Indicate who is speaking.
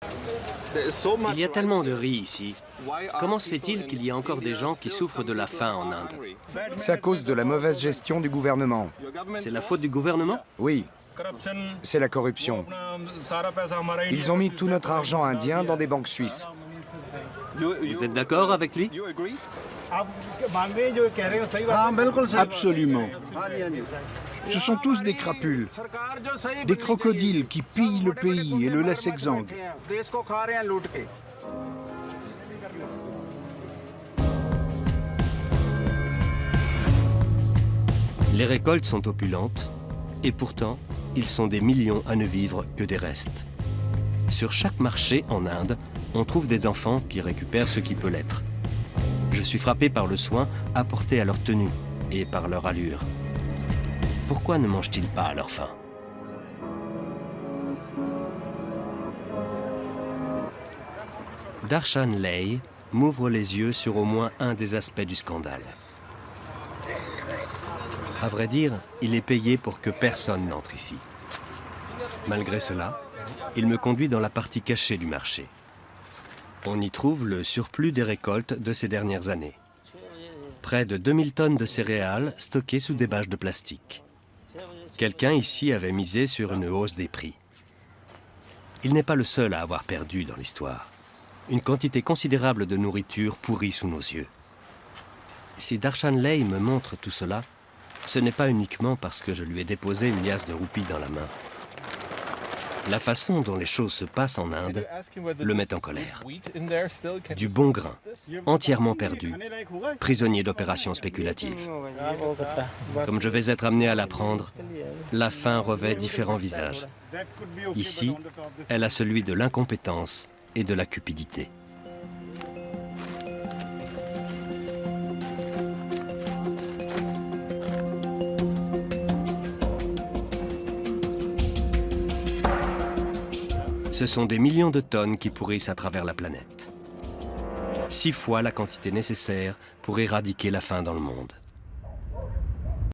Speaker 1: Il y a tellement de riz ici. Comment se fait-il qu'il y ait encore des gens qui souffrent de la faim en Inde?
Speaker 2: C'est à cause de la mauvaise gestion du gouvernement.
Speaker 1: C'est la faute du gouvernement?
Speaker 2: Oui, c'est la corruption. Ils ont mis tout notre argent indien dans des banques suisses.
Speaker 1: Vous êtes d'accord avec lui?
Speaker 3: Absolument. Ce sont tous des crapules, des crocodiles qui pillent le pays et le laissent exsangue.
Speaker 1: Les récoltes sont opulentes, et pourtant, ils sont des millions à ne vivre que des restes. Sur chaque marché en Inde, on trouve des enfants qui récupèrent ce qui peut l'être. Je suis frappé par le soin apporté à leur tenue et par leur allure. Pourquoi ne mangent-ils pas à leur faim? Darshan Ley m'ouvre les yeux sur au moins un des aspects du scandale. À vrai dire, il est payé pour que personne n'entre ici. Malgré cela, il me conduit dans la partie cachée du marché. On y trouve le surplus des récoltes de ces dernières années. Près de 2000 tonnes de céréales stockées sous des bâches de plastique. Quelqu'un ici avait misé sur une hausse des prix. Il n'est pas le seul à avoir perdu dans l'histoire. Une quantité considérable de nourriture pourrit sous nos yeux. Si Darshan Ley me montre tout cela, ce n'est pas uniquement parce que je lui ai déposé une liasse de roupies dans la main. La façon dont les choses se passent en Inde le met en colère. Du bon grain, entièrement perdu, prisonnier d'opérations spéculatives. Comme je vais être amené à l'apprendre, la faim revêt différents visages. Ici, elle a celui de l'incompétence et de la cupidité. Ce sont des millions de tonnes qui pourrissent à travers la planète. 6 fois la quantité nécessaire pour éradiquer la faim dans le monde.